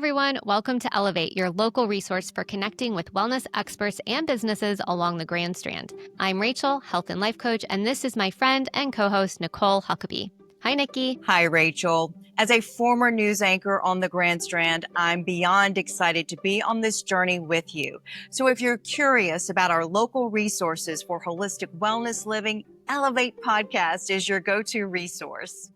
everyone. Welcome to Elevate, your local resource for connecting with wellness experts and businesses along the Grand Strand. I'm Rachel, health and life coach, and this is my friend and co-host, Nicole Huckabee. Hi, Nikki. Hi, Rachel. As a former news anchor on the Grand Strand, I'm beyond excited to be on this journey with you. So if you're curious about our local resources for holistic wellness living, Elevate Podcast is your go-to resource.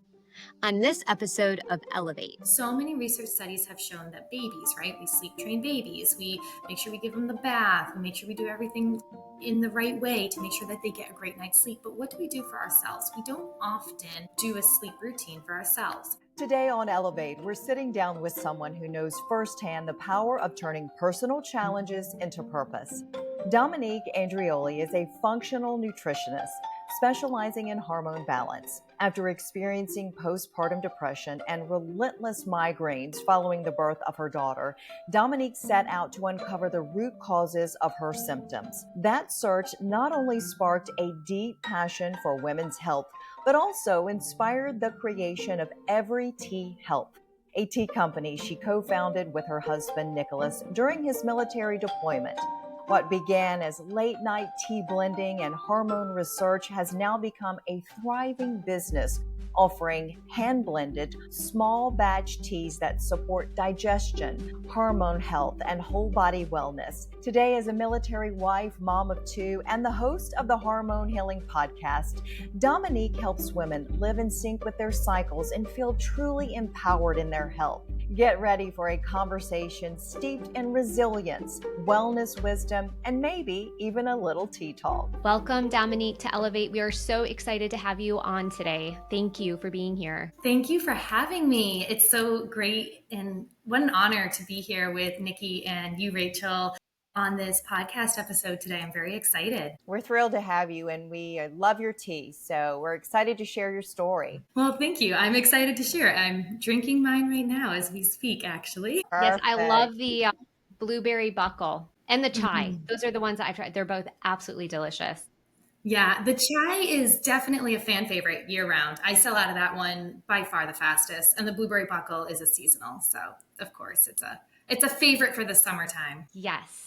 On this episode of Elevate. So many research studies have shown that babies, right? We sleep train babies. We make sure we give them the bath. We make sure we do everything in the right way to make sure that they get a great night's sleep. But what do we do for ourselves? We don't often do a sleep routine for ourselves. Today on Elevate, we're sitting down with someone who knows firsthand the power of turning personal challenges into purpose. Dominique Andreoli is a functional nutritionist specializing in hormone balance. After experiencing postpartum depression and relentless migraines following the birth of her daughter, Dominique set out to uncover the root causes of her symptoms. That search not only sparked a deep passion for women's health, but also inspired the creation of Every Tea Health, a tea company she co-founded with her husband, Nicholas, during his military deployment. What began as late-night tea blending and hormone research has now become a thriving business, offering hand-blended, small-batch teas that support digestion, hormone health, and whole-body wellness. Today, as a military wife, mom of two, and the host of the Hormone Healing Podcast, Dominique helps women live in sync with their cycles and feel truly empowered in their health. Get ready for a conversation steeped in resilience, wellness wisdom, and maybe even a little tea talk. Welcome, Dominique, to Elevate. We are so excited to have you on today. Thank you for being here. Thank you for having me. It's so great and what an honor to be here with Nikki and you, Rachel, on this podcast episode today. I'm very excited. We're thrilled to have you, and we love your tea, so we're excited to share your story. Well, thank you. I'm excited to share it. I'm drinking mine right now as we speak, actually. Yes, Perfect. I love the blueberry buckle and the chai. Those are the ones that I've tried. They're both absolutely delicious. Yeah, the chai is definitely a fan favorite year round. I sell out of that one by far the fastest. And the blueberry buckle is a seasonal. So of course it's a favorite for the summertime. Yes.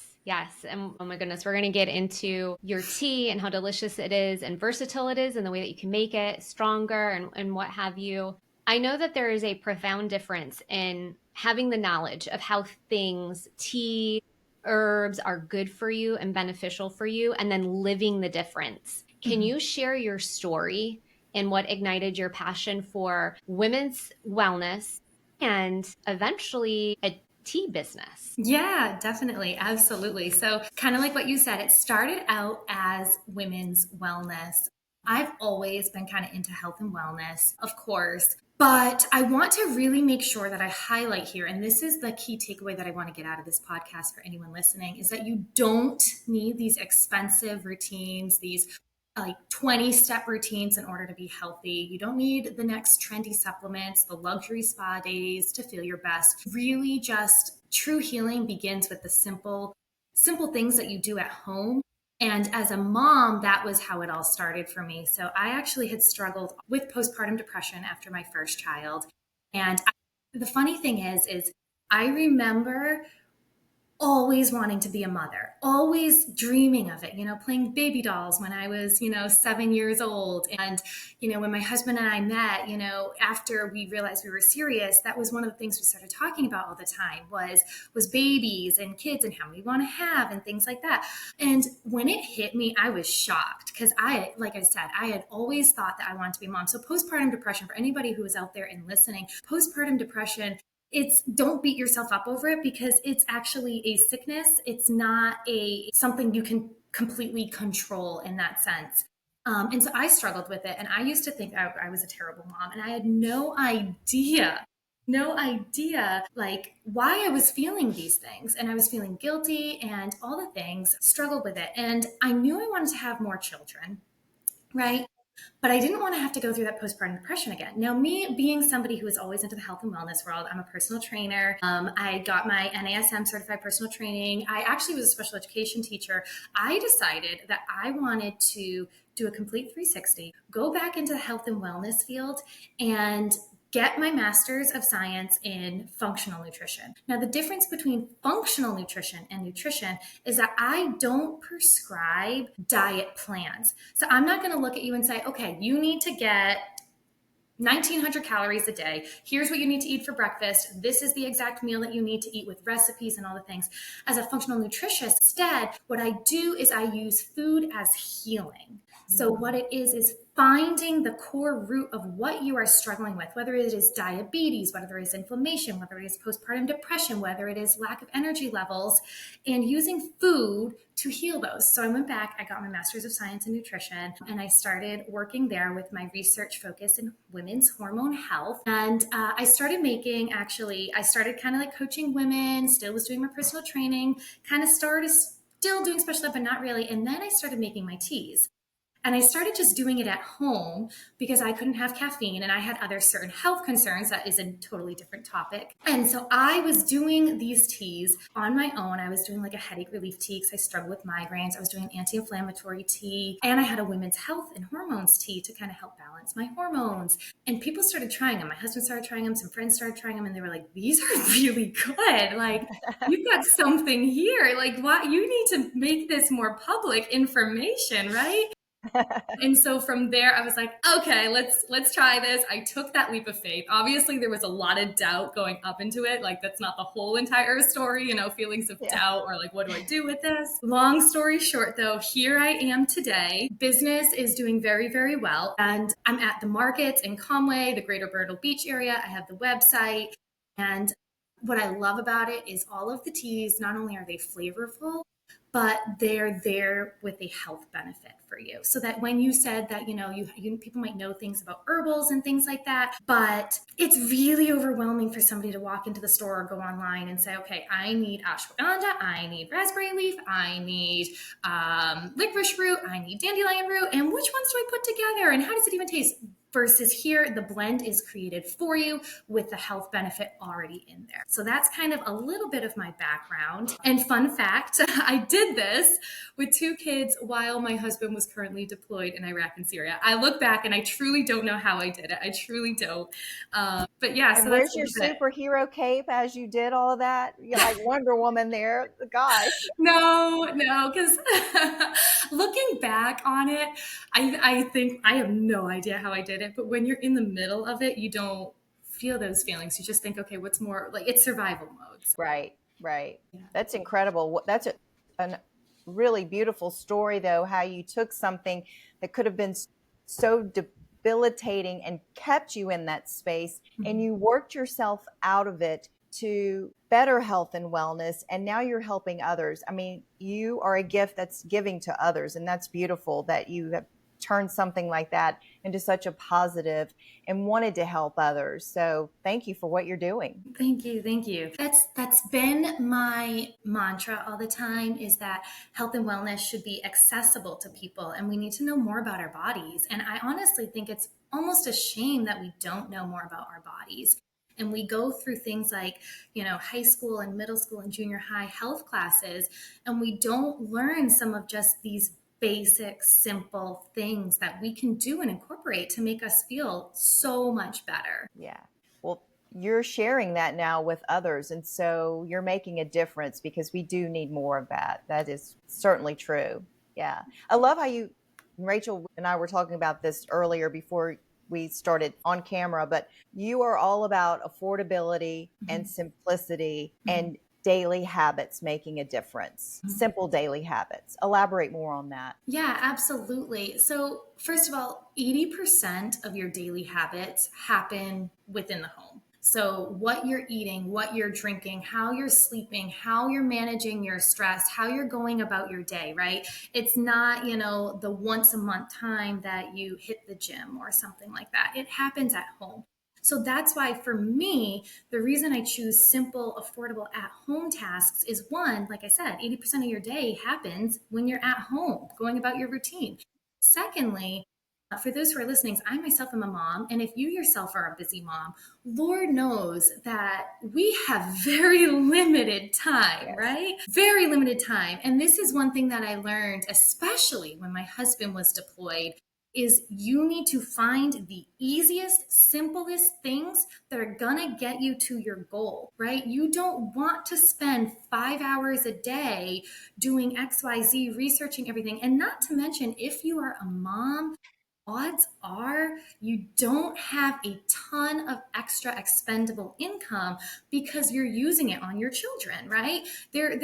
And oh my goodness, we're going to get into your tea and how delicious it is and versatile it is and the way that you can make it stronger and what have you. I know that there is a profound difference in having the knowledge of how things, tea, herbs are good for you and beneficial for you, and then living the difference. Can you share your story and what ignited your passion for women's wellness and eventually a tea business? Yeah, definitely. Absolutely. So kind of like what you said, it started out as women's wellness. I've always been kind of into health and wellness, of course, but I want to really make sure that I highlight here, and this is the key takeaway that I want to get out of this podcast for anyone listening, is that you don't need these expensive routines, these like 20-step routines in order to be healthy. You don't need the next trendy supplements, the luxury spa days to feel your best. Really just true healing begins with the simple things that you do at home. And as a mom, that was how it all started for me. So I actually had struggled with postpartum depression after my first child. And the funny thing is I remember always wanting to be a mother, always dreaming of it, playing baby dolls when I was, 7 years old. And, when my husband and I met, after we realized we were serious, that was one of the things we started talking about all the time was babies and kids and how many we want to have and things like that. And when it hit me, I was shocked because like I said, I had always thought that I wanted to be a mom. So postpartum depression, for anybody who is out there and listening, postpartum depression, don't beat yourself up over it because it's actually a sickness. It's not something you can completely control in that sense. And so I struggled with it. And I used to think I was a terrible mom. And I had no idea like why I was feeling these things. And I was feeling guilty and all the things, struggled with it. And I knew I wanted to have more children, right? But I didn't want to have to go through that postpartum depression again. Now, me being somebody who is always into the health and wellness world, I'm a personal trainer. I got my NASM certified personal training. I actually was a special education teacher. I decided that I wanted to do a complete 360, go back into the health and wellness field and get my master's of science in functional nutrition. Now, the difference between functional nutrition and nutrition is that I don't prescribe diet plans. So I'm not going to look at you and say, okay, you need to get 1900 calories a day. Here's what you need to eat for breakfast. This is the exact meal that you need to eat with recipes and all the things. As a functional nutritionist, instead, what I do is I use food as healing. So what it is finding the core root of what you are struggling with, whether it is diabetes, whether it is inflammation, whether it is postpartum depression, whether it is lack of energy levels, and using food to heal those. So I went back, I got my master's of science in nutrition, and I started working there with my research focus in women's hormone health. And I started kind of like coaching women, still was doing my personal training, kind of started still doing special ed, but not really. And then I started making my teas. And I started just doing it at home because I couldn't have caffeine and I had other certain health concerns. That is a totally different topic. And so I was doing these teas on my own. I was doing like a headache relief tea because I struggle with migraines. I was doing an anti-inflammatory tea. And I had a women's health and hormones tea to kind of help balance my hormones. And people started trying them. My husband started trying them. Some friends started trying them. And they were like, these are really good. Like, you've got something here. Like, what? You need to make this more public information, right? And so from there, I was like, okay, let's try this. I took that leap of faith. Obviously, there was a lot of doubt going up into it. Like, that's not the whole entire story, feelings of doubt or like, what do I do with this? Long story short, though, here I am today. Business is doing very, very well. And I'm at the markets in Conway, the greater Myrtle Beach area. I have the website. And what I love about it is all of the teas, not only are they flavorful, but they're there with a health benefit for you. So that when you said that, people might know things about herbals and things like that, but it's really overwhelming for somebody to walk into the store or go online and say, okay, I need ashwagandha, I need raspberry leaf, I need licorice root, I need dandelion root, and which ones do I put together? And how does it even taste? Versus here, the blend is created for you with the health benefit already in there. So that's kind of a little bit of my background. And fun fact, I did this with 2 kids while my husband was currently deployed in Iraq and Syria. I look back and I truly don't know how I did it. I truly don't. But yeah, and so where's that's your superhero cape as you did all of that? You're like Wonder Woman there. Gosh. No, because looking back on it, I think I have no idea how I did it. But when you're in the middle of it, you don't feel those feelings. You just think, okay, what's more like it's survival mode. So. Right. Yeah. That's incredible. That's a really beautiful story, though, how you took something that could have been so debilitating and kept you in that space, and you worked yourself out of it to better health and wellness, and now you're helping others. I mean, you are a gift that's giving to others, and that's beautiful that you have turned something like that into such a positive and wanted to help others. So thank you for what you're doing. Thank you. That's been my mantra all the time, is that health and wellness should be accessible to people, and we need to know more about our bodies. And I honestly think it's almost a shame that we don't know more about our bodies. And we go through things like, high school and middle school and junior high health classes, and we don't learn some of just these basic, simple things that we can do and incorporate to make us feel so much better. Yeah. Well, you're sharing that now with others. And so you're making a difference, because we do need more of that. That is certainly true. Yeah. I love how Rachel and I were talking about this earlier before we started on camera, but you are all about affordability and simplicity and daily habits making a difference. Simple daily habits. Elaborate more on that. Yeah, absolutely. So first of all, 80% of your daily habits happen within the home. So what you're eating, what you're drinking, how you're sleeping, how you're managing your stress, how you're going about your day, right? It's not, the once a month time that you hit the gym or something like that. It happens at home. So that's why for me, the reason I choose simple, affordable at-home tasks is, one, like I said, 80% of your day happens when you're at home, going about your routine. Secondly, for those who are listening, I myself am a mom, and if you yourself are a busy mom, Lord knows that we have very limited time, right? Very limited time. And this is one thing that I learned, especially when my husband was deployed. is you need to find the easiest, simplest things that are gonna get you to your goal, right? You don't want to spend 5 hours a day doing XYZ, researching everything. And not to mention, if you are a mom, odds are you don't have a ton of extra expendable income because you're using it on your children, right? Their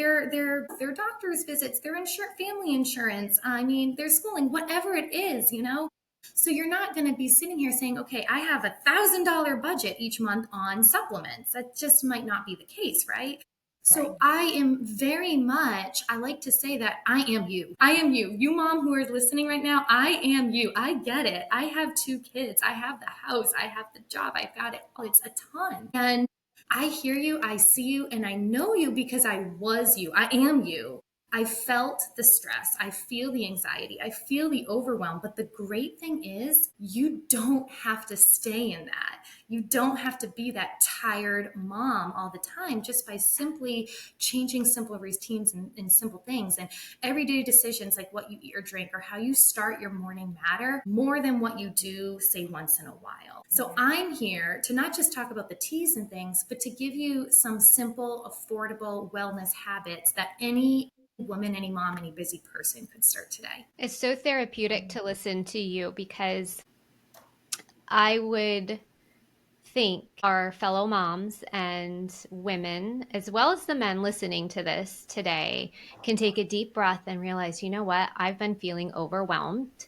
doctor's visits, their family insurance, I mean, their schooling, whatever it is, you know. So you're not going to be sitting here saying, okay, I have $1,000 budget each month on supplements. That just might not be the case, right? So I am very much, I like to say that I am you. I am you. You mom who are listening right now, I am you. I get it. I have 2 kids. I have the house. I have the job. I've got it. Oh, it's a ton. And I hear you. I see you. And I know you because I was you. I am you. I felt the stress. I feel the anxiety. I feel the overwhelm. But the great thing is, you don't have to stay in that. You don't have to be that tired mom all the time just by simply changing simple routines and simple things. And everyday decisions like what you eat or drink or how you start your morning matter more than what you do, say, once in a while. So I'm here to not just talk about the teas and things, but to give you some simple, affordable wellness habits that any woman, any mom, any busy person could start today. It's so therapeutic to listen to you because I would think our fellow moms and women, as well as the men listening to this today, can take a deep breath and realize, you know what, I've been feeling overwhelmed.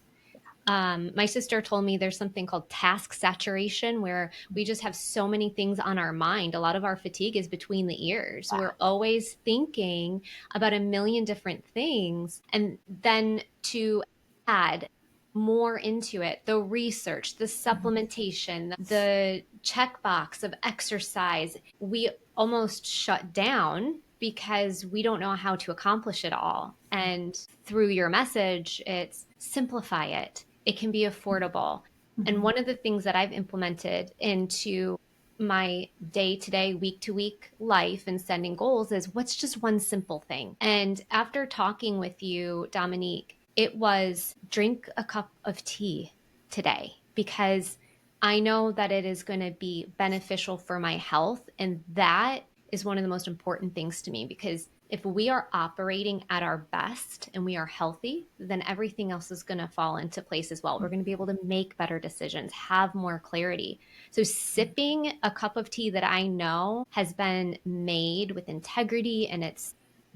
My sister told me there's something called task saturation where we just have so many things on our mind. A lot of our fatigue is between the ears. We're always thinking about a million different things. And then to add more into it, the research, the supplementation, the checkbox of exercise, we almost shut down because we don't know how to accomplish it all. And through your message, it's simplify it. It can be affordable. And one of the things that I've implemented into my day to day, week to week life and setting goals is what's just one simple thing. And after talking with you, Dominique, it was drink a cup of tea today because I know that it is going to be beneficial for my health. And that is one of the most important things to me because if we are operating at our best and we are healthy, then everything else is going to fall into place as well. We're going to be able to make better decisions, have more clarity. So sipping a cup of tea that I know has been made with integrity and it's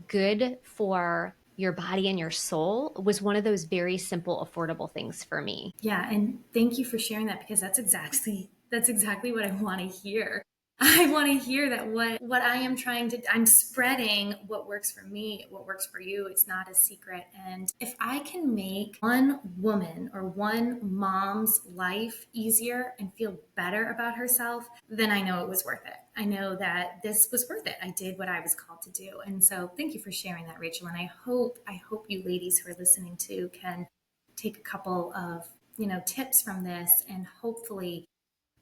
good for your body and your soul was one of those very simple, affordable things for me. Yeah, and thank you for sharing that because that's exactly what I want to hear. I want to hear that what I am trying to, I'm spreading what works for me, what works for you. It's not a secret. And if I can make one woman or one mom's life easier and feel better about herself, then I know it was worth it. I know that this was worth it. I did what I was called to do. And so thank you for sharing that, Rachel. And I hope you ladies who are listening to can take a couple of, tips from this and hopefully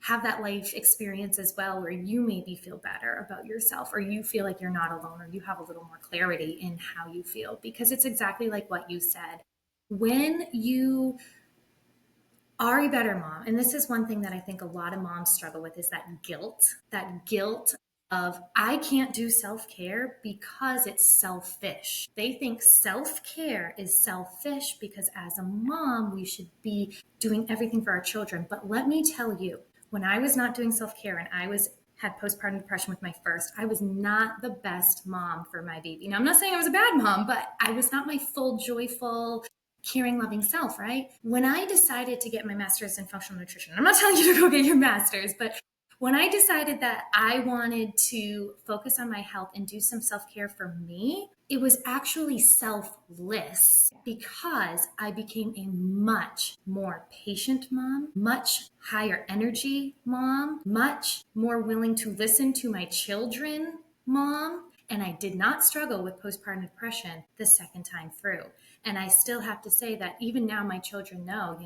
have that life experience as well where you maybe feel better about yourself or you feel like you're not alone or you have a little more clarity in how you feel because it's exactly like what you said. When you are a better mom, and this is one thing that I think a lot of moms struggle with is that guilt of I can't do self-care because it's selfish. They think self-care is selfish because as a mom, we should be doing everything for our children. But let me tell you, when I was not doing self-care and had postpartum depression with my first, I was not the best mom for my baby. Now, I'm not saying I was a bad mom, but I was not my full, joyful, caring, loving self, right? When I decided to get my master's in functional nutrition, I'm not telling you to go get your master's, but when I decided that I wanted to focus on my health and do some self-care for me, it was actually selfless because I became a much more patient mom, much higher energy mom, much more willing to listen to my children mom. And I did not struggle with postpartum depression the second time through. And I still have to say that even now my children know,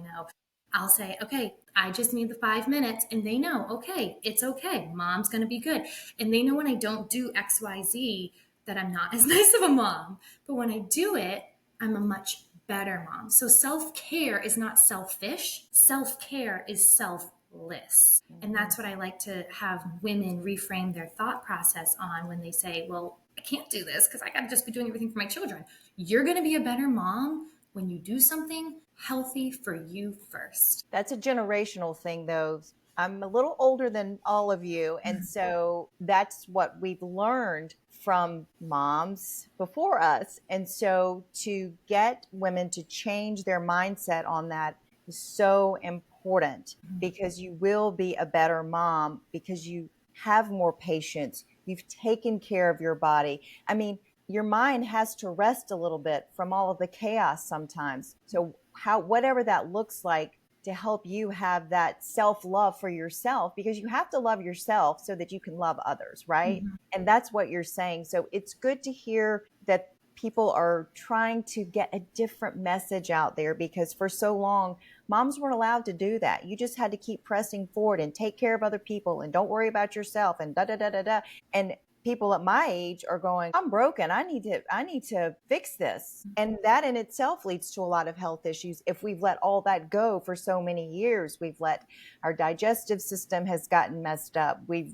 I'll say, okay, I just need the 5 minutes. And they know, okay, it's okay. Mom's going to be good. And they know when I don't do XYZ that I'm not as nice of a mom. But when I do it, I'm a much better mom. So self-care is not selfish. Self-care is selfless. And that's what I like to have women reframe their thought process on when they say, well, I can't do this because I got to just be doing everything for my children. You're going to be a better mom when you do something healthy for you first. That's a generational thing, though. I'm a little older than all of you. And so that's what we've learned from moms before us. And so to get women to change their mindset on that is so important, because you will be a better mom because you have more patience. You've taken care of your body. I mean, your mind has to rest a little bit from all of the chaos sometimes. So whatever that looks like, to help you have that self-love for yourself, because you have to love yourself so that you can love others, right? Mm-hmm. And that's what you're saying. So it's good to hear that people are trying to get a different message out there, because for so long, moms weren't allowed to do that. You just had to keep pressing forward and take care of other people and don't worry about yourself and da da da da da. And people at my age are going, I'm broken. I need to fix this. And that in itself leads to a lot of health issues. If we've let all that go for so many years, we've let our digestive system has gotten messed up. We've,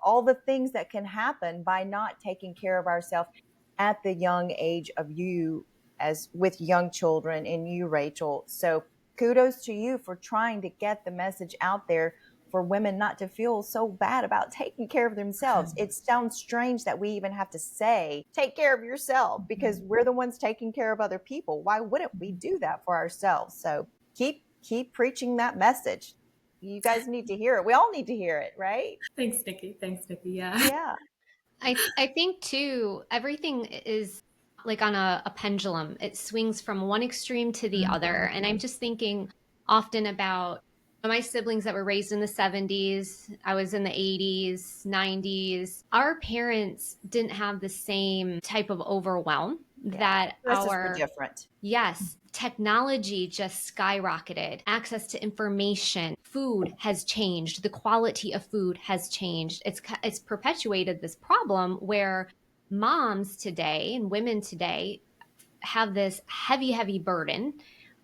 all the things that can happen by not taking care of ourselves at the young age of you, as with young children, and you, Rachel. So kudos to you for trying to get the message out there for women not to feel so bad about taking care of themselves. It sounds strange that we even have to say, take care of yourself, because we're the ones taking care of other people. Why wouldn't we do that for ourselves? So keep preaching that message. You guys need to hear it. We all need to hear it, right? Thanks, Nikki. Yeah. Yeah. I think too, everything is like on a pendulum. It swings from one extreme to the other. And I'm just thinking often about my siblings that were raised in the 70s. I was in the 80s, 90s. Our parents didn't have the same type of overwhelm that Dresses were different. Yes, technology just skyrocketed. Access to information, food has changed. The quality of food has changed. It's perpetuated this problem where moms today and women today have this heavy burden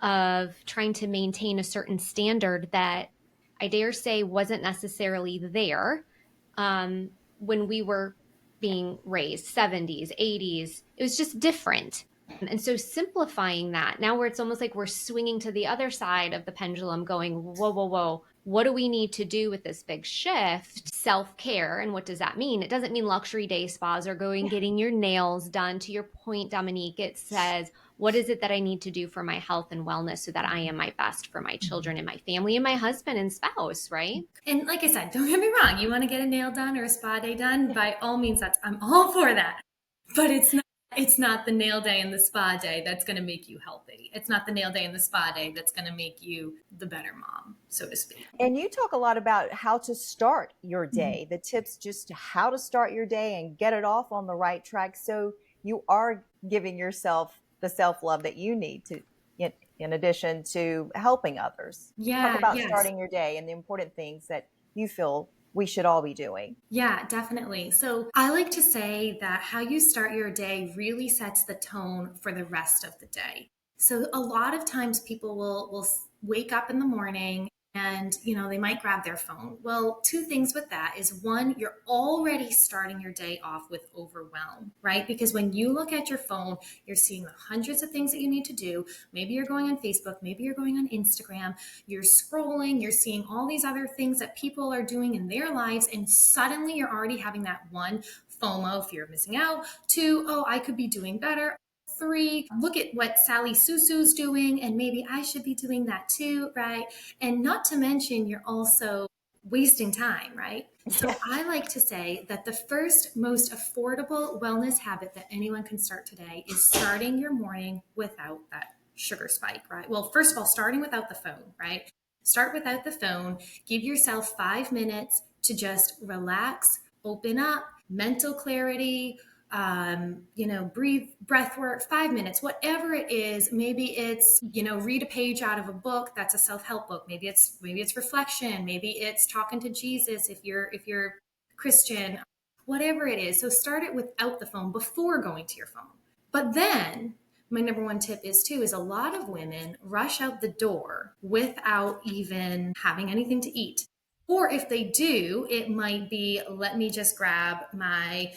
of trying to maintain a certain standard that I dare say wasn't necessarily there when we were being raised, 70s, 80s. It was just different. And so simplifying that now, where it's almost like we're swinging to the other side of the pendulum, going, whoa, what do we need to do with this big shift? Self-care. And what does that mean? It doesn't mean luxury day spas or going getting your nails done. To your point, Dominique, it says, what is it that I need to do for my health and wellness so that I am my best for my children and my family and my husband and spouse, right? And like I said, don't get me wrong. You want to get a nail done or a spa day done, by all means, I'm all for that. But it's not the nail day and the spa day that's going to make you healthy. It's not the nail day and the spa day that's going to make you the better mom, so to speak. And you talk a lot about how to start your day, the tips just how to start your day and get it off on the right track. So you are giving yourself the self-love that you need to, in addition to helping others. Yeah. Talk about starting your day and the important things that you feel we should all be doing. Yeah, definitely. So I like to say that how you start your day really sets the tone for the rest of the day. So a lot of times people will wake up in the morning and, they might grab their phone. Well, two things with that is, one, you're already starting your day off with overwhelm, right? Because when you look at your phone, you're seeing the hundreds of things that you need to do. Maybe you're going on Facebook, maybe you're going on Instagram, you're scrolling, you're seeing all these other things that people are doing in their lives. And suddenly you're already having that one, FOMO, fear of missing out. Two, oh, I could be doing better. Three, look at what Sally Susu's doing, and maybe I should be doing that too, right? And not to mention, you're also wasting time, right? So I like to say that the first most affordable wellness habit that anyone can start today is starting your morning without that sugar spike, right? Well, first of all, starting without the phone, right? Start without the phone. Give yourself 5 minutes to just relax, open up, mental clarity, breathe, breath work, 5 minutes, whatever it is. Maybe it's, read a page out of a book that's a self-help book. Maybe it's reflection. Maybe it's talking to Jesus if you're Christian, whatever it is. So start it without the phone before going to your phone. But then my number one tip is too, is a lot of women rush out the door without even having anything to eat. Or if they do, it might be, let me just grab my,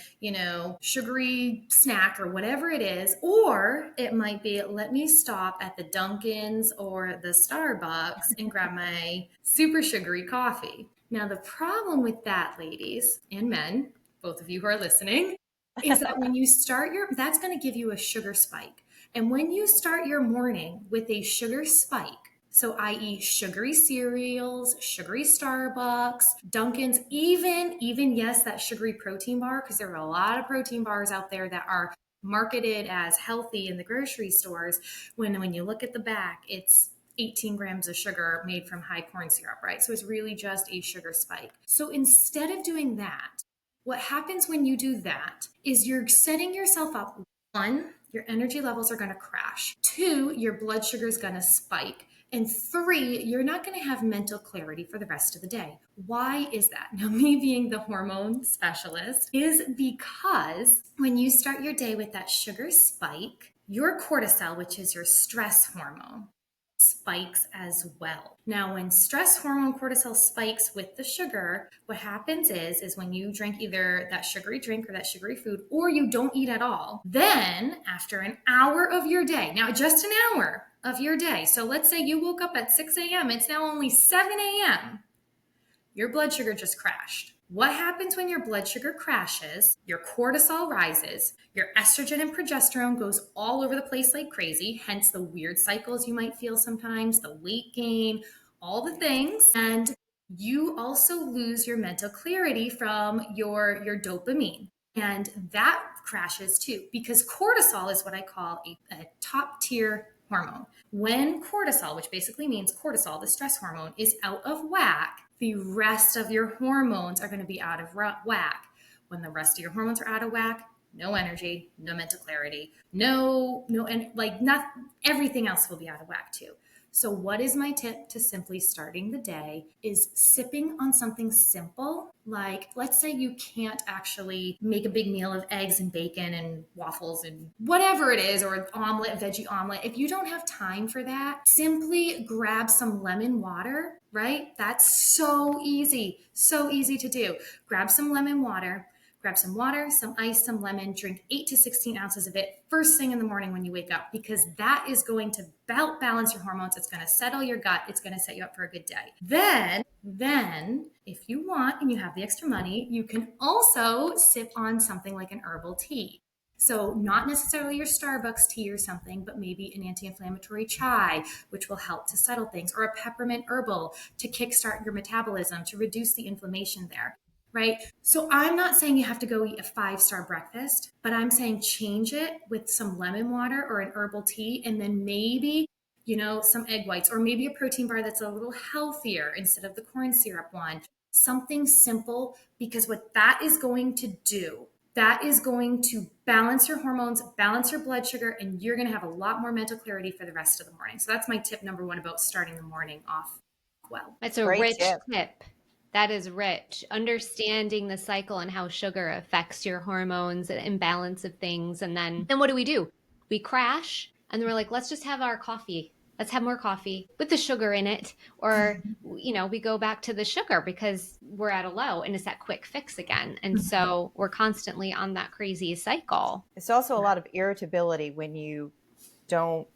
sugary snack or whatever it is. Or it might be, let me stop at the Dunkin's or the Starbucks and grab my super sugary coffee. Now, the problem with that, ladies and men, both of you who are listening, is that when you start that's going to give you a sugar spike. And when you start your morning with a sugar spike, so i.e. sugary cereals, sugary Starbucks, Dunkin's, even yes, that sugary protein bar, because there are a lot of protein bars out there that are marketed as healthy in the grocery stores. When you look at the back, it's 18 grams of sugar made from high corn syrup, right? So it's really just a sugar spike. So instead of doing that, what happens when you do that is you're setting yourself up. One, your energy levels are going to crash. Two, your blood sugar is going to spike. And three, you're not going to have mental clarity for the rest of the day. Why is that? Now, me being the hormone specialist is because when you start your day with that sugar spike, your cortisol, which is your stress hormone, spikes as well. Now, when stress hormone cortisol spikes with the sugar, what happens is when you drink either that sugary drink or that sugary food, or you don't eat at all, then after an hour of your day, now just an hour of your day, so let's say you woke up at 6 a.m., it's now only 7 a.m., your blood sugar just crashed. What happens when your blood sugar crashes? Your cortisol rises, your estrogen and progesterone goes all over the place like crazy, hence the weird cycles you might feel sometimes, the weight gain, all the things. And you also lose your mental clarity from your dopamine. And that crashes too, because cortisol is what I call a top tier hormone. When cortisol, which basically means cortisol, the stress hormone, is out of whack, the rest of your hormones are going to be out of whack. When the rest of your hormones are out of whack, no energy, no mental clarity, everything else will be out of whack too. So what is my tip to simply starting the day is sipping on something simple. Like, let's say you can't actually make a big meal of eggs and bacon and waffles and whatever it is, or an omelet, veggie omelet. If you don't have time for that, simply grab some lemon water, right? That's so easy to do. Grab some lemon water. Grab some water, some ice, some lemon, drink 8 to 16 ounces of it first thing in the morning when you wake up, because that is going to balance your hormones. It's going to settle your gut. It's going to set you up for a good day. Then, if you want and you have the extra money, you can also sip on something like an herbal tea. So not necessarily your Starbucks tea or something, but maybe an anti-inflammatory chai, which will help to settle things, or a peppermint herbal to kickstart your metabolism, to reduce the inflammation there. Right? So I'm not saying you have to go eat a 5-star breakfast, but I'm saying change it with some lemon water or an herbal tea, and then maybe, some egg whites, or maybe a protein bar that's a little healthier instead of the corn syrup one. Something simple, because what that is going to do, that is going to balance your hormones, balance your blood sugar, and you're going to have a lot more mental clarity for the rest of the morning. So that's my tip number one about starting the morning off well. That's a Great rich tip. tip. That is rich. Understanding the cycle and how sugar affects your hormones and imbalance of things. And then what do? We crash and then we're like, let's just have our coffee. Let's have more coffee with the sugar in it. Or, we go back to the sugar because we're at a low and it's that quick fix again. And so we're constantly on that crazy cycle. It's also a lot of irritability when you don't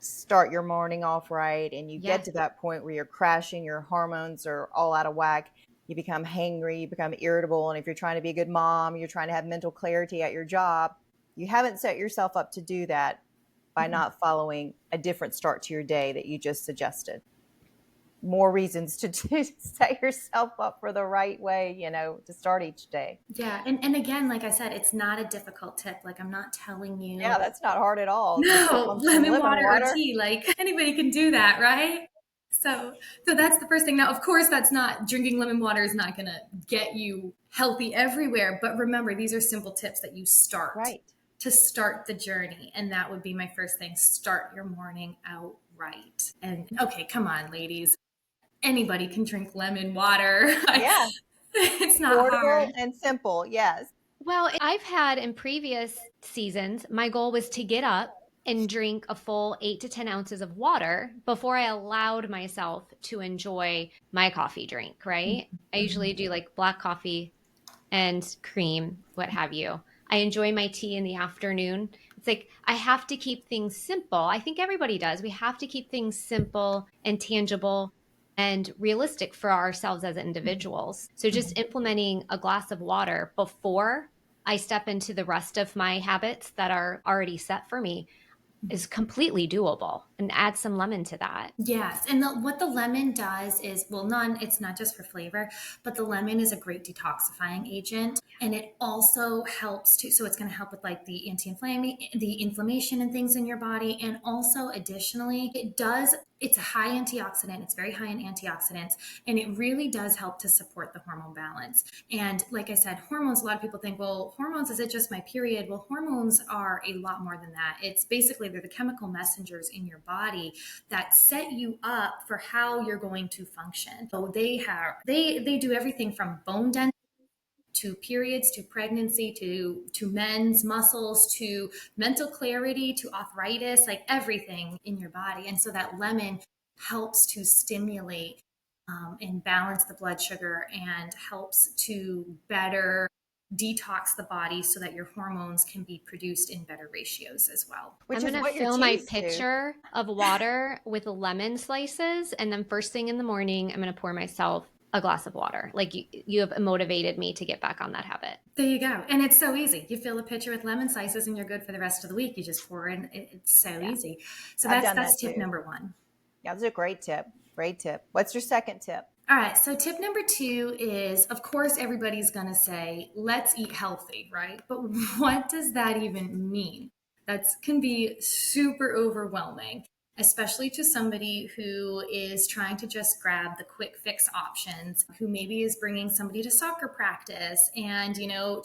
start your morning off right and you get to that point where you're crashing, your hormones are all out of whack, you become hangry, you become irritable. And if you're trying to be a good mom, you're trying to have mental clarity at your job, you haven't set yourself up to do that by not following a different start to your day that you just suggested. More reasons to set yourself up for the right way, to start each day. Yeah. And again, like I said, it's not a difficult tip. Like, I'm not telling you. Yeah, that's not hard at all. No, lemon water or tea, like anybody can do that, right? So that's the first thing. Now, of course, drinking lemon water is not going to get you healthy everywhere. But remember, these are simple tips that you start to start the journey. And that would be my first thing. Start your morning out right. And okay, come on, ladies. Anybody can drink lemon water. Yeah. It's not hard. And simple. Yes. Well, I've had in previous seasons, my goal was to get up and drink a full 8 to 10 ounces of water before I allowed myself to enjoy my coffee drink, right? I usually do like black coffee and cream, what have you. I enjoy my tea in the afternoon. It's like I have to keep things simple. I think everybody does. We have to keep things simple and tangible and realistic for ourselves as individuals. So just implementing a glass of water before I step into the rest of my habits that are already set for me is completely doable, and add some lemon to that. Yes. And what the lemon does is, well, it's not just for flavor, but the lemon is a great detoxifying agent. And it also helps to, so it's going to help with like the the inflammation and things in your body. And also additionally, it's a high antioxidant. It's very high in antioxidants. And it really does help to support the hormone balance. And like I said, hormones, a lot of people think, well, hormones, is it just my period? Well, hormones are a lot more than that. It's basically, they're the chemical messengers in your body that set you up for how you're going to function. So they do everything from bone density to periods, to pregnancy, to men's muscles, to mental clarity, to arthritis, like everything in your body. And so that lemon helps to stimulate and balance the blood sugar, and helps to better detox the body so that your hormones can be produced in better ratios as well. I'm Which is going to what your fill my teas do. pitcher of water with lemon slices. And then first thing in the morning, I'm going to pour myself a glass of water. Like you have motivated me to get back on that habit. There you go. And it's so easy. You fill a pitcher with lemon slices and you're good for the rest of the week. You just pour in. It's so easy. So I've done that's that tip too. number one. Yeah, that's a great tip. Great tip. What's your second tip? All right. So tip number two is, of course, everybody's going to say, let's eat healthy, right? But what does that even mean? That can be super overwhelming, especially to somebody who is trying to just grab the quick fix options, who maybe is bringing somebody to soccer practice, and,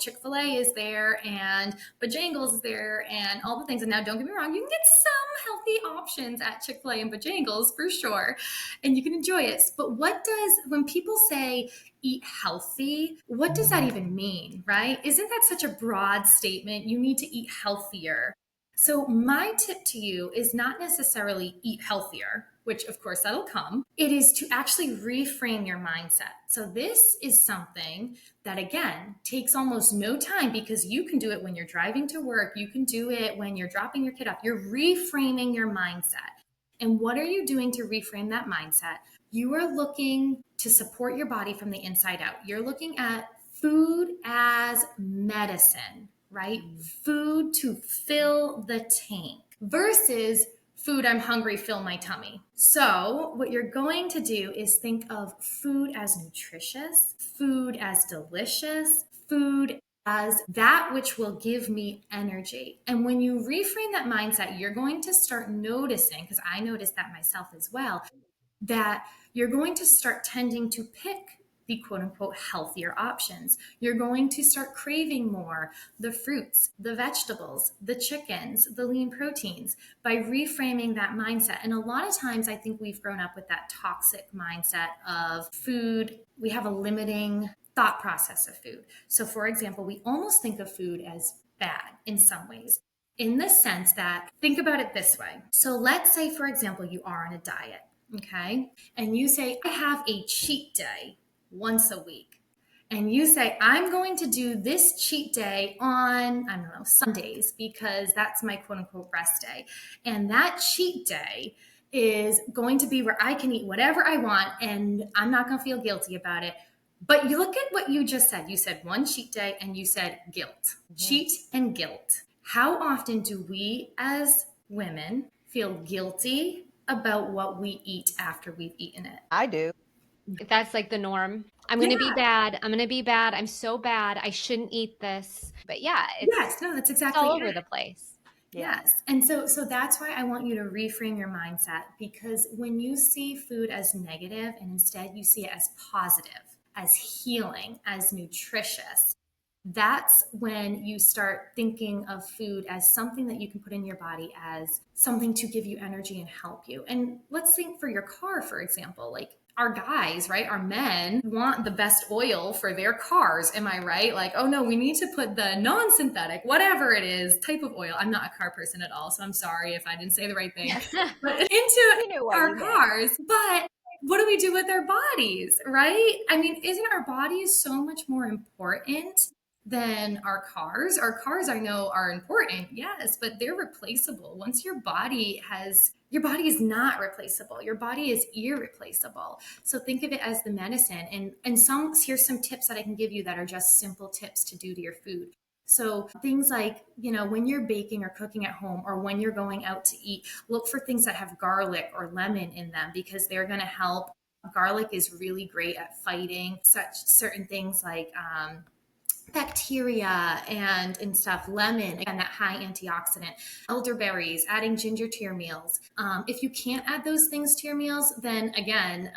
Chick-fil-A is there and Bojangles is there and all the things. And now, don't get me wrong, you can get some healthy options at Chick-fil-A and Bojangles for sure, and you can enjoy it. But when people say eat healthy, what does that even mean, right? Isn't that such a broad statement? You need to eat healthier. So my tip to you is not necessarily eat healthier, which of course that'll come. It is to actually reframe your mindset. So this is something that, again, takes almost no time, because you can do it when you're driving to work. You can do it when you're dropping your kid off. You're reframing your mindset. And what are you doing to reframe that mindset? You are looking to support your body from the inside out. You're looking at food as medicine, right? Food to fill the tank versus food, I'm hungry, fill my tummy. So what you're going to do is think of food as nutritious, food as delicious, food as that which will give me energy. And when you reframe that mindset, you're going to start noticing, because I noticed that myself as well, that you're going to start tending to pick the quote unquote healthier options. You're going to start craving more the fruits, the vegetables, the chickens, the lean proteins, by reframing that mindset. And a lot of times I think we've grown up with that toxic mindset of food. We have a limiting thought process of food. So for example, we almost think of food as bad in some ways, in the sense that, think about it this way. So let's say, for example, you are on a diet, okay? And you say, I have a cheat day once a week. And you say, I'm going to do this cheat day on, I don't know, Sundays, because that's my quote unquote rest day. And that cheat day is going to be where I can eat whatever I want and I'm not going to feel guilty about it. But you look at what you just said. You said one cheat day and you said guilt. Cheat and guilt. How often do we as women feel guilty about what we eat after we've eaten it? I do. That's like the norm. I'm going to be bad. I'm going to be bad. I'm so bad. I shouldn't eat this. But yeah, Yes, no, that's it's exactly all it. over the place. Yeah. Yes. And so that's why I want you to reframe your mindset, because when you see food as negative and instead you see it as positive, as healing, as nutritious, that's when you start thinking of food as something that you can put in your body, as something to give you energy and help you. And let's think for your car, for example, like, our guys, right? Our men want the best oil for their cars. Am I right? Like, oh no, we need to put the non-synthetic, whatever it is, type of oil. I'm not a car person at all, so I'm sorry if I didn't say the right thing. But into You know what our you meant. cars. But what do we do with our bodies, right? I mean, isn't our bodies so much more important than our cars? Our cars, I know, are important, yes, but they're replaceable. Once your body is not replaceable. Your body is irreplaceable. So think of it as the medicine. And here's some tips that I can give you that are just simple tips to do to your food. So things like, when you're baking or cooking at home or when you're going out to eat, look for things that have garlic or lemon in them because they're going to help. Garlic is really great at fighting such certain things like bacteria and stuff. Lemon, again, that high antioxidant. Elderberries, adding ginger to your meals. If you can't add those things to your meals, then again,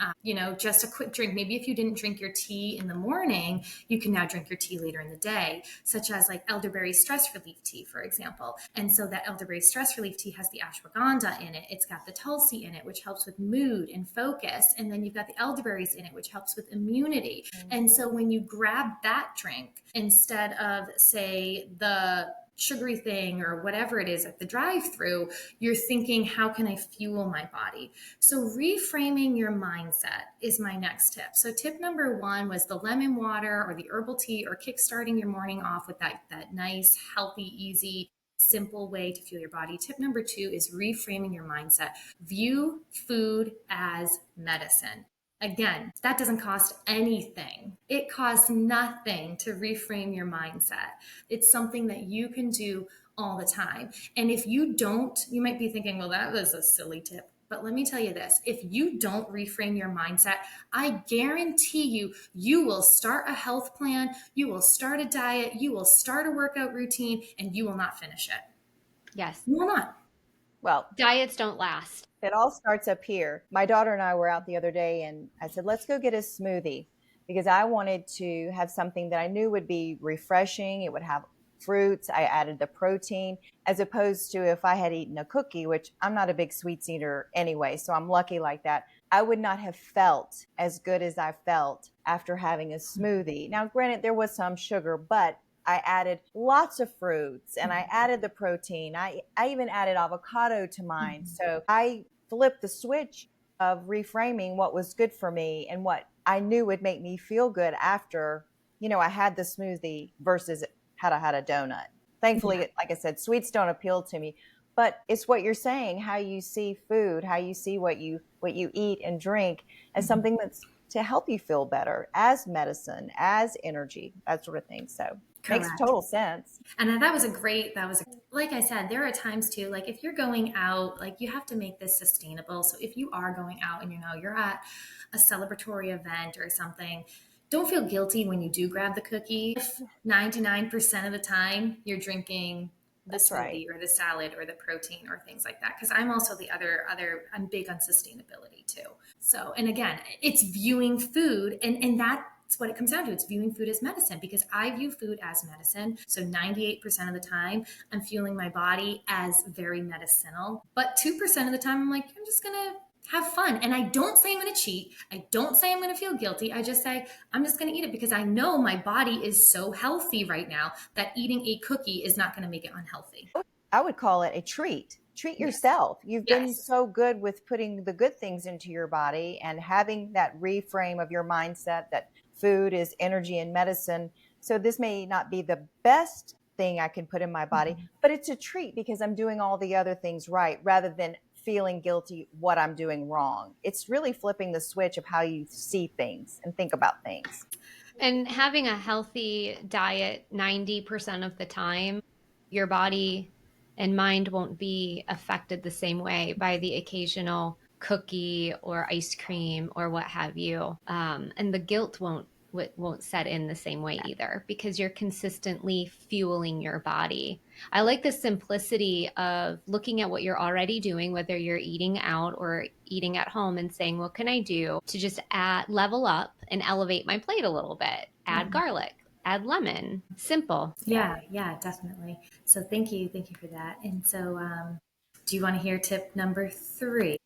just a quick drink. Maybe if you didn't drink your tea in the morning, you can now drink your tea later in the day, such as like elderberry stress relief tea, for example. And so that elderberry stress relief tea has the ashwagandha in it. It's got the tulsi in it, which helps with mood and focus. And then you've got the elderberries in it, which helps with immunity. And so when you grab that drink instead of, say, the sugary thing or whatever it is at the drive-through, you're thinking, how can I fuel my body? So reframing your mindset is my next tip. So tip number 1 was the lemon water or the herbal tea or kickstarting your morning off with that nice, healthy, easy, simple way to fuel your body. Tip number 2 is reframing your mindset. View food as medicine. Again, that doesn't cost anything. It costs nothing to reframe your mindset. It's something that you can do all the time. And if you don't, you might be thinking, well, that was a silly tip. But let me tell you this, if you don't reframe your mindset, I guarantee you will start a health plan, you will start a diet, you will start a workout routine, and you will not finish it. Yes. You will not. Well, Diets don't last. it all starts up here. My daughter and I were out the other day and I said, let's go get a smoothie because I wanted to have something that I knew would be refreshing. It would have fruits. I added the protein as opposed to if I had eaten a cookie, which I'm not a big sweets eater anyway. So I'm lucky like that. I would not have felt as good as I felt after having a smoothie. Now, granted, there was some sugar, but I added lots of fruits and I added the protein. I even added avocado to mine. So I flipped the switch of reframing what was good for me and what I knew would make me feel good after, I had the smoothie versus had I had a donut. Thankfully, like I said, sweets don't appeal to me, but it's what you're saying, how you see food, how you see what you eat and drink as something that's to help you feel better, as medicine, as energy, that sort of thing. So makes Correct. total sense. And like I said, there are times too, like if you're going out, like you have to make this sustainable. So if you are going out and you're at a celebratory event or something, don't feel guilty when you do grab the cookie. If 99% of the time you're drinking the That's smoothie right. or the salad or the protein or things like that. Because I'm also the other, I'm big on sustainability too. So, and again, it's viewing food and that's what it comes down to. It's viewing food as medicine because I view food as medicine. So 98% of the time I'm fueling my body as very medicinal. But 2% of the time I'm like, I'm just going to have fun. And I don't say I'm going to cheat. I don't say I'm going to feel guilty. I just say I'm just going to eat it because I know my body is so healthy right now that eating a cookie is not going to make it unhealthy. I would call it a treat. Treat Yes. yourself. You've been Yes. so good with putting the good things into your body and having that reframe of your mindset that food is energy and medicine. So this may not be the best thing I can put in my body, but it's a treat because I'm doing all the other things right rather than feeling guilty what I'm doing wrong. It's really flipping the switch of how you see things and think about things. And having a healthy diet 90% of the time, your body and mind won't be affected the same way by the occasional cookie or ice cream or what have you. And the guilt won't set in the same way either because you're consistently fueling your body. I like the simplicity of looking at what you're already doing, whether you're eating out or eating at home, and saying, what can I do to just level up and elevate my plate a little bit? Add garlic, add lemon. Simple. Yeah, definitely. So thank you for that. And so, do you want to hear tip number 3?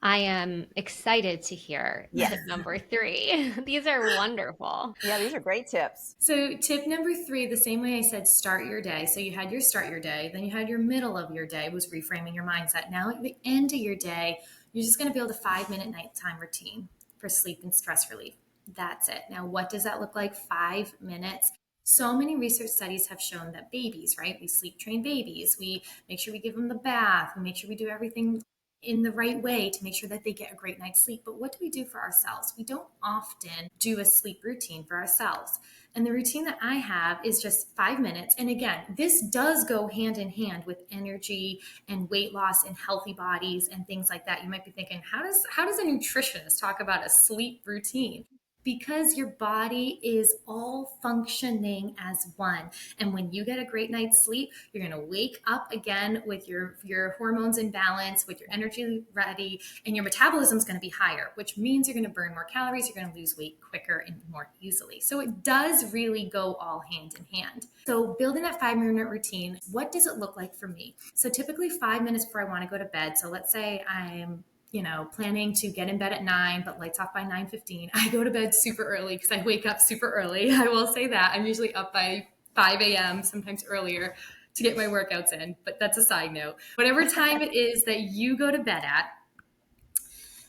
I am excited to hear Yes. tip number 3. These are wonderful. Yeah, these are great tips. So tip number 3, the same way I said, start your day. So you had your start your day, then you had your middle of your day was reframing your mindset. Now at the end of your day, you're just going to build a 5-minute nighttime routine for sleep and stress relief. That's it. Now, what does that look like? 5 minutes. So many research studies have shown that babies, right? We sleep train babies. We make sure we give them the bath. We make sure we do everything in the right way to make sure that they get a great night's sleep. But what do we do for ourselves? We don't often do a sleep routine for ourselves. And the routine that I have is just 5 minutes. And again, this does go hand in hand with energy and weight loss and healthy bodies and things like that. You might be thinking, how does a nutritionist talk about a sleep routine? Because your body is all functioning as one. And when you get a great night's sleep, you're going to wake up again with your hormones in balance, with your energy ready, and your metabolism is going to be higher, which means you're going to burn more calories, you're going to lose weight quicker and more easily. So it does really go all hand in hand. So building that 5-minute routine, what does it look like for me? So typically 5 minutes before I want to go to bed. So let's say I'm planning to get in bed at 9, but lights off by 9:15. I go to bed super early because I wake up super early. I will say that. I'm usually up by 5 a.m., sometimes earlier, to get my workouts in, but that's a side note. Whatever time it is that you go to bed at,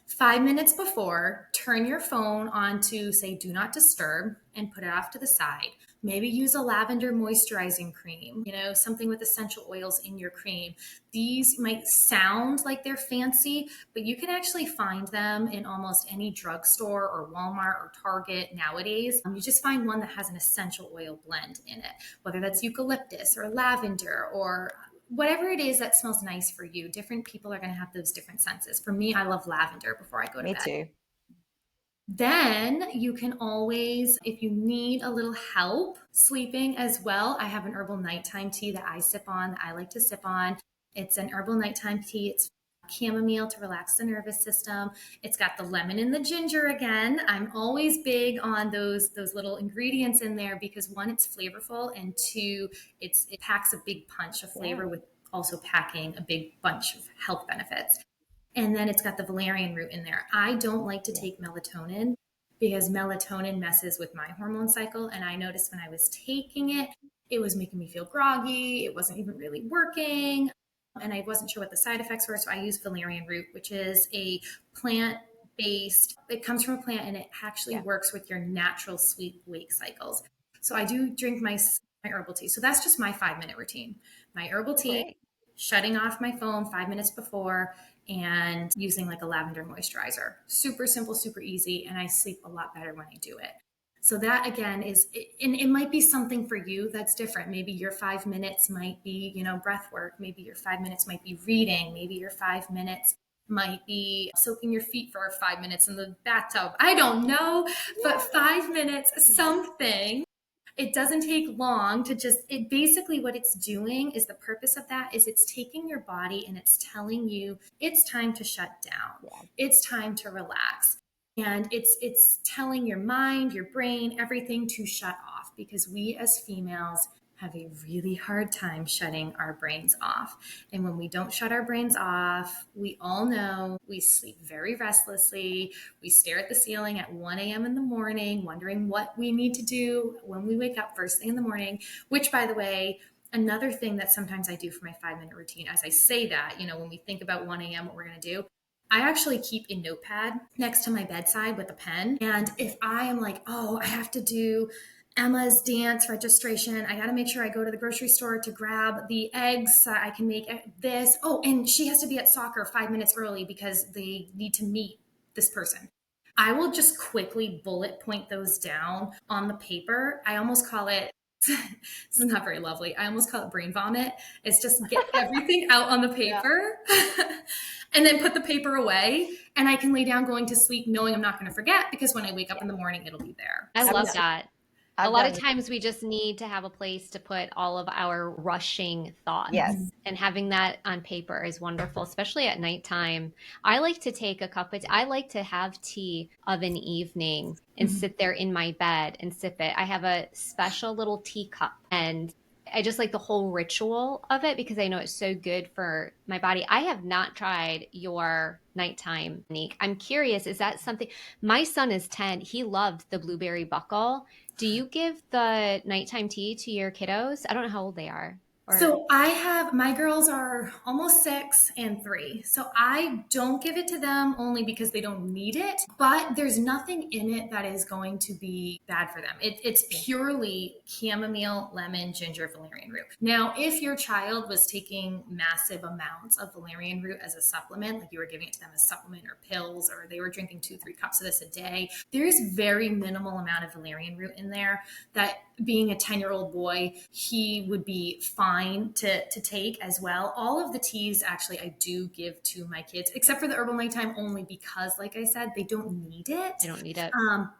5 minutes before, turn your phone on to say do not disturb and put it off to the side. Maybe use a lavender moisturizing cream, something with essential oils in your cream. These might sound like they're fancy, but you can actually find them in almost any drugstore or Walmart or Target nowadays. You just find one that has an essential oil blend in it, whether that's eucalyptus or lavender or whatever it is that smells nice for you. Different people are going to have those different senses. For me, I love lavender before I go to bed. Me too. Then you can always, if you need a little help sleeping as well, I have an herbal nighttime tea that I sip on, that I like to sip on. It's an herbal nighttime tea. It's chamomile to relax the nervous system. It's got the lemon and the ginger again. I'm always big on those little ingredients in there because one, it's flavorful, and two, it packs a big punch of flavor with also packing a big bunch of health benefits. And then it's got the valerian root in there. I don't like to take melatonin because melatonin messes with my hormone cycle. And I noticed when I was taking it, it was making me feel groggy. It wasn't even really working. And I wasn't sure what the side effects were. So I use valerian root, which is a plant-based, it comes from a plant and it actually works with your natural sleep-wake cycles. So I do drink my herbal tea. So that's just my 5-minute routine. My herbal tea, shutting off my phone 5 minutes before, and using like a lavender moisturizer. Super simple, super easy. And I sleep a lot better when I do it. So that again is, and it might be something for you that's different. Maybe your 5 minutes might be, breath work. Maybe your 5 minutes might be reading. Maybe your 5 minutes might be soaking your feet for 5 minutes in the bathtub. I don't know, but 5 minutes, something. It doesn't take long to basically what it's doing is, the purpose of that is it's taking your body and it's telling you it's time to shut down. Yeah. It's time to relax. And it's telling your mind, your brain, everything to shut off, because we as females have a really hard time shutting our brains off. And when we don't shut our brains off, we all know we sleep very restlessly. We stare at the ceiling at 1 a.m. in the morning, wondering what we need to do when we wake up first thing in the morning, which, by the way, another thing that sometimes I do for my 5-minute routine, as I say that, when we think about 1 a.m., what we're going to do, I actually keep a notepad next to my bedside with a pen. And if I am like, oh, I have to do Emma's dance registration, I got to make sure I go to the grocery store to grab the eggs so I can make this. Oh, and she has to be at soccer 5 minutes early because they need to meet this person. I will just quickly bullet point those down on the paper. I almost call it, this is not very lovely, I almost call it brain vomit. It's just get everything out on the paper and then put the paper away. And I can lay down going to sleep knowing I'm not going to forget, because when I wake up in the morning, it'll be there. I love that. A lot of times we just need to have a place to put all of our rushing thoughts. Yes. And having that on paper is wonderful, especially at nighttime. I like to take I like to have tea of an evening and sit there in my bed and sip it. I have a special little teacup, and I just like the whole ritual of it because I know it's so good for my body. I have not tried your nighttime, Nick. I'm curious, is that something? My son is 10. He loved the blueberry buckle. Do you give the nighttime tea to your kiddos? I don't know how old they are. Or So I have my girls are almost 6 and 3. So I don't give it to them only because they don't need it, but there's nothing in it that is going to be bad for them. It's purely chamomile, lemon, ginger, valerian root. Now, if your child was taking massive amounts of valerian root as a supplement, like you were giving it to them as supplement or pills, or they were drinking 2-3 cups of this a day, there's very minimal amount of valerian root in there that being a 10-year-old boy, he would be fine to take as well. All of the teas, actually, I do give to my kids, except for the herbal nighttime, only because, like I said, they don't need it. they don't need it.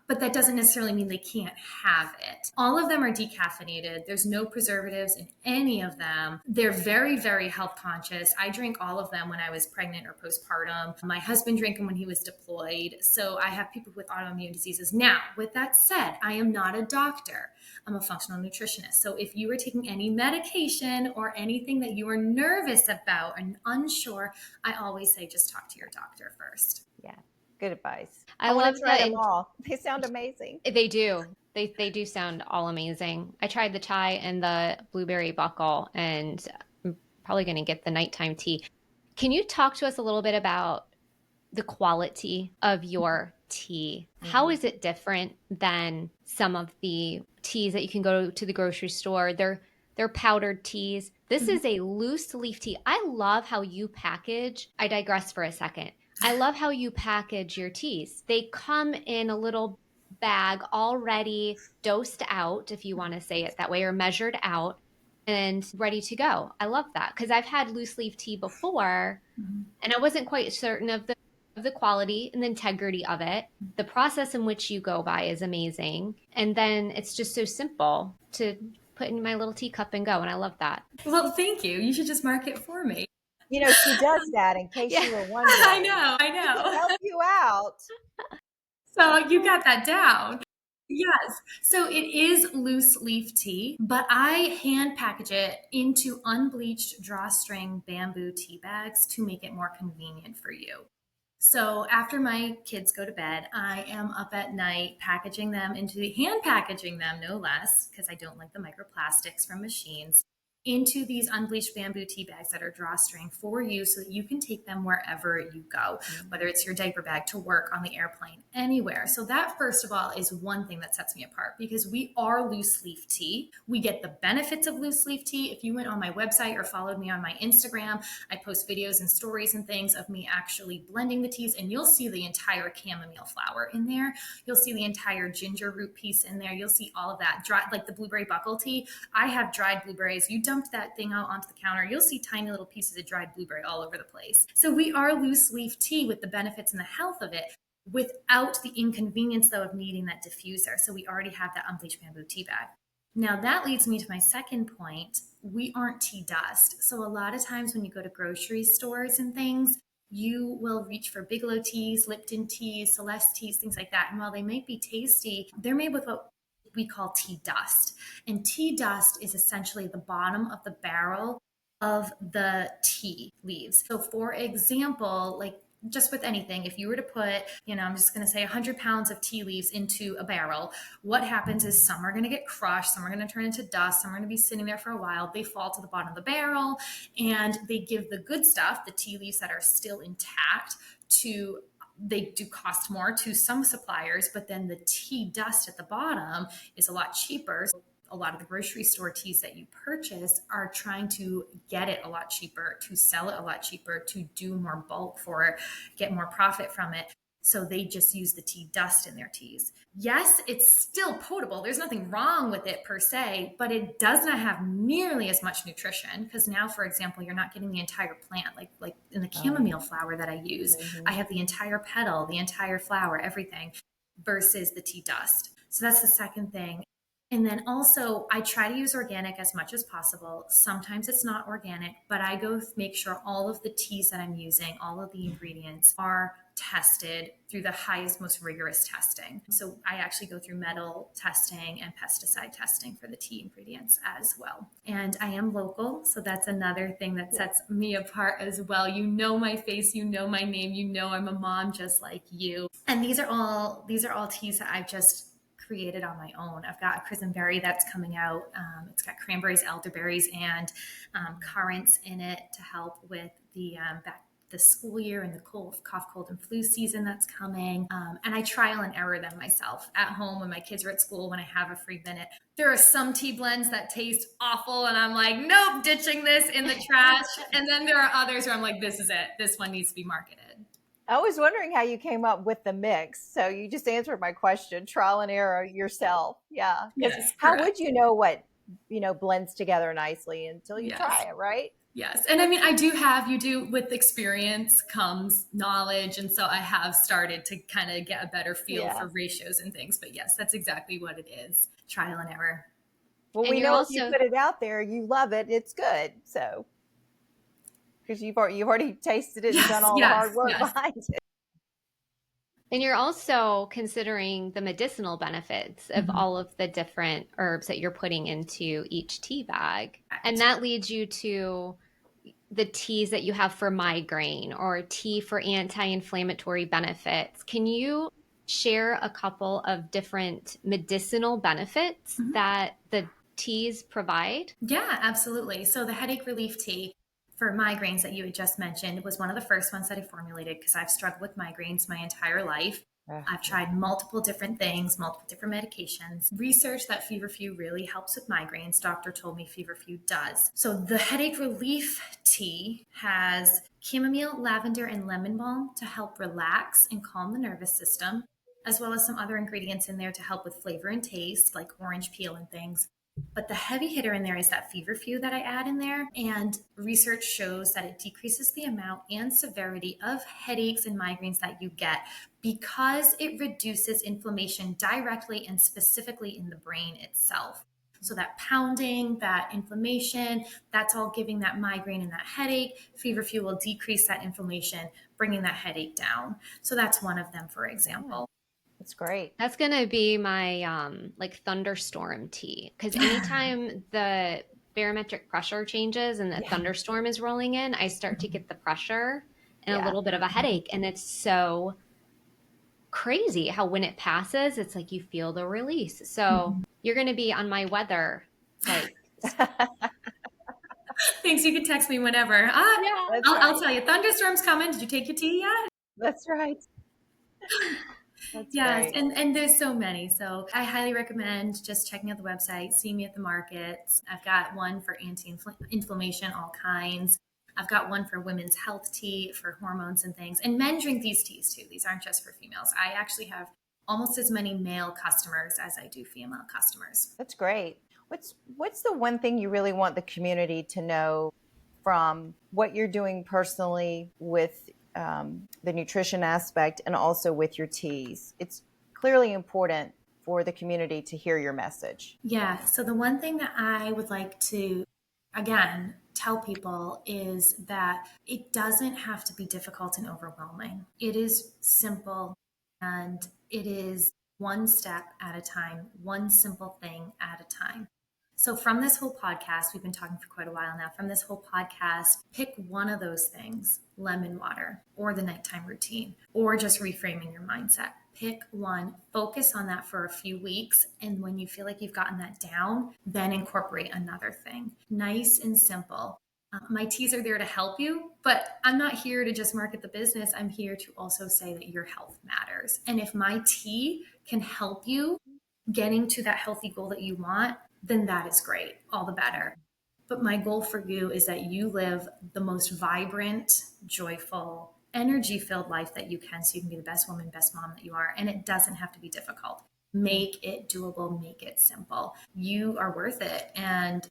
But that doesn't necessarily mean they can't have it. All of them are decaffeinated. There's no preservatives in any of them. They're very, very health conscious. I drank all of them when I was pregnant or postpartum. My husband drank them when he was deployed. So I have people with autoimmune diseases. Now, with that said, I am not a doctor. I'm a functional nutritionist. So if you are taking any medication or anything that you are nervous about and unsure, I always say just talk to your doctor first. Yeah, good advice. I I want love to try that. them all. They sound amazing. They do. They do sound all amazing. I tried the chai and the blueberry buckle, and I'm probably going to get the nighttime tea. Can you talk to us a little bit about the quality of your tea? How is it different than some of the teas that you can go to the grocery store? They're powdered teas. This is a loose leaf tea. I love how you package. I digress for a second. I love how you package your teas. They come in a little bag already dosed out, if you want to say it that way, or measured out and ready to go. I love that because I've had loose leaf tea before and I wasn't quite certain of the quality and the integrity of it. The process in which you go by is amazing. And then it's just so simple to put in my little teacup and go. And I love that. Well, thank you. You should just mark it for me. You know, she does that in case Yeah. you were wondering. I She can know. help you out. So you got that down. Yes. So it is loose leaf tea, but I hand package it into unbleached drawstring bamboo tea bags to make it more convenient for you. So after my kids go to bed, I am up at night packaging them hand packaging them, no less, because I don't like the microplastics from machines, into these unbleached bamboo tea bags that are drawstring for you so that you can take them wherever you go, whether it's your diaper bag, to work, on the airplane, anywhere. So that, first of all, is one thing that sets me apart because we are loose leaf tea. We get the benefits of loose leaf tea. If you went on my website or followed me on my Instagram, I post videos and stories and things of me actually blending the teas, and you'll see the entire chamomile flower in there. You'll see the entire ginger root piece in there. You'll see all of that. Like the blueberry buckle tea, I have dried blueberries. You dump that thing out onto the counter, you'll see tiny little pieces of dried blueberry all over the place. So we are loose leaf tea with the benefits and the health of it without the inconvenience, though, of needing that diffuser. So we already have that unbleached bamboo tea bag. Now that leads me to my second point. We aren't tea dust. So a lot of times when you go to grocery stores and things, you will reach for Bigelow teas, Lipton teas, Celeste teas, things like that. And while they may be tasty, they're made with what we call tea dust. And tea dust is essentially the bottom of the barrel of the tea leaves. So for example, like just with anything, if you were to put, I'm just going to say 100 pounds of tea leaves into a barrel, what happens is some are going to get crushed, some are going to turn into dust, some are going to be sitting there for a while, they fall to the bottom of the barrel, and they give the good stuff, the tea leaves that are still intact, they do cost more to some suppliers, but then the tea dust at the bottom is a lot cheaper. A lot of the grocery store teas that you purchase are trying to get it a lot cheaper, to sell it a lot cheaper, to do more bulk for it, get more profit from it. So they just use the tea dust in their teas. Yes, it's still potable. There's nothing wrong with it per se, but it does not have nearly as much nutrition because now, for example, you're not getting the entire plant. Like in the chamomile flower that I use, I have the entire petal, the entire flower, everything, versus the tea dust. So that's the second thing. And then also, I try to use organic as much as possible. Sometimes it's not organic, but I go make sure all of the teas that I'm using, all of the ingredients are tested through the highest, most rigorous testing. So I actually go through metal testing and pesticide testing for the tea ingredients as well. And I am local, so that's another thing that sets me apart as well. You know my face, you know my name, you know I'm a mom just like you. And these are all teas that I've just created on my own. I've got a Christenberry that's coming out. It's got cranberries, elderberries, and currants in it to help with the school year and the cough, cold, and flu season that's coming. And I trial and error them myself at home when my kids are at school, when I have a free minute. There are some tea blends that taste awful, and I'm like, nope, ditching this in the trash. And then there are others where I'm like, this is it. This one needs to be marketed. I was wondering how you came up with the mix. So you just answered my question, trial and error yourself. Yeah. Because Yes, how correct. would you know what, blends together nicely until you Yes. try it, right? Yes. And I mean, you do with experience comes knowledge. And so I have started to kind of get a better feel Yeah. for ratios and things. But yes, that's exactly what it is. Trial and error. Well, And we you're know if you also, put it out there, you love it, it's good. So, because you've already tasted it and Yes, done all the yes, hard work yes. behind it. and you're also considering the medicinal benefits of Mhm. all of the different herbs that you're putting into each tea bag. And Correct. that leads you to the teas that you have for migraine or tea for anti-inflammatory benefits. Can you share a couple of different medicinal benefits Mhm. that the teas provide? Yeah, absolutely. So the headache relief tea for migraines that you had just mentioned was one of the first ones that I formulated because I've struggled with migraines my entire life. I've Yeah. tried multiple different things, multiple different medications. Research that feverfew really helps with migraines. Doctor told me feverfew does. So the headache relief tea has chamomile, lavender, and lemon balm to help relax and calm the nervous system, as well as some other ingredients in there to help with flavor and taste, like orange peel and things. But the heavy hitter in there is that feverfew that I add in there. And research shows that it decreases the amount and severity of headaches and migraines that you get because it reduces inflammation directly and specifically in the brain itself. So that pounding, that inflammation, that's all giving that migraine and that headache. Feverfew will decrease that inflammation, bringing that headache down. So that's one of them, for Yeah, example. that's great. That's gonna be my like thunderstorm tea because anytime the barometric pressure changes and the Yeah. thunderstorm is rolling in, I start to get the pressure and a Yeah. little bit of a headache, and it's so crazy how when it passes, it's like you feel the release. So Mhm. you're gonna be on my weather, like Thanks. You can text me whenever. yeah. That's I'll right. tell you, thunderstorms coming. Did you take your tea yet? That's right. That's Yes, great. and there's so many. So I highly recommend just checking out the website, see me at the markets. I've got one for anti-inflammation, all kinds. I've got one for women's health tea for hormones and things. And men drink these teas too. These aren't just for females. I actually have almost as many male customers as I do female customers. That's great. What's the one thing you really want the community to know from what you're doing personally with the nutrition aspect and also with your teas? It's clearly important for the community to hear your message. Yeah. So the one thing that I would like to, again, tell people is that it doesn't have to be difficult and overwhelming. It is simple and it is one step at a time, one simple thing at a time. So, from this whole podcast, we've been talking for quite a while now. From this whole podcast, pick one of those things: lemon water, or the nighttime routine, or just reframing your mindset. Pick one, focus on that for a few weeks. And when you feel like you've gotten that down, then incorporate another thing. Nice and simple. My teas are there to help you, but I'm not here to just market the business. I'm here to also say that your health matters. And if my tea can help you getting to that healthy goal that you want, then that is great, all the better. But my goal for you is that you live the most vibrant, joyful, energy filled life that you can so you can be the best woman, best mom that you are. And it doesn't have to be difficult. Make it doable, make it simple. You are worth it. And,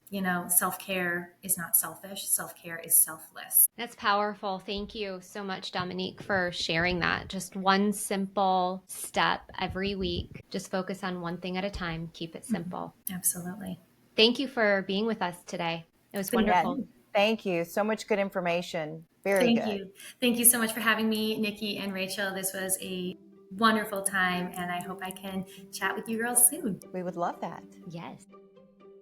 self-care is not selfish. Self-care is selfless. That's powerful. Thank you so much, Dominique, for sharing that. Just one simple step every week. Just focus on one thing at a time. Keep it simple. Absolutely. Thank you for being with us today. It was wonderful. Thank you. So much good information. Very good. Thank you. Thank you so much for having me, Nikki and Rachel. This was a wonderful time, and I hope I can chat with you girls soon. We would love that. Yes.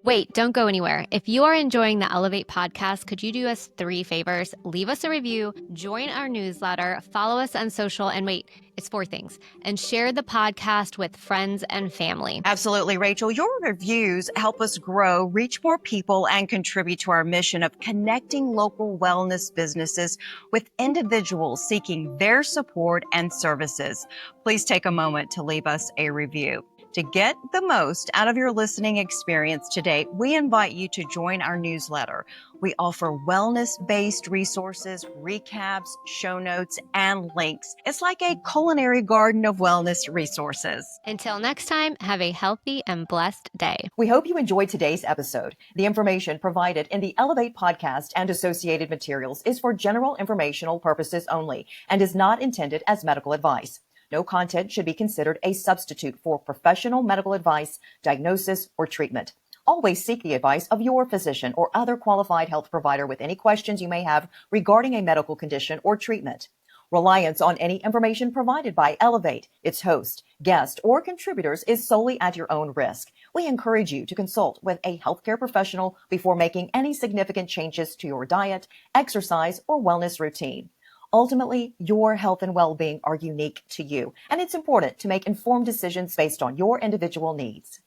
Wait, don't go anywhere. If you are enjoying the Elevate podcast, could you do us 3 favors? Leave us a review, join our newsletter, follow us on social, and wait, it's 4 things, and share the podcast with friends and family. Absolutely, Rachel. Your reviews help us grow, reach more people, and contribute to our mission of connecting local wellness businesses with individuals seeking their support and services. Please take a moment to leave us a review. To get the most out of your listening experience today, we invite you to join our newsletter. We offer wellness-based resources, recaps, show notes, and links. It's like a culinary garden of wellness resources. Until next time, have a healthy and blessed day. We hope you enjoyed today's episode. The information provided in the Elevate podcast and associated materials is for general informational purposes only and is not intended as medical advice. No content should be considered a substitute for professional medical advice, diagnosis, or treatment. Always seek the advice of your physician or other qualified health provider with any questions you may have regarding a medical condition or treatment. Reliance on any information provided by Elevate, its host, guest, or contributors is solely at your own risk. We encourage you to consult with a healthcare professional before making any significant changes to your diet, exercise, or wellness routine. Ultimately, your health and well-being are unique to you, and it's important to make informed decisions based on your individual needs.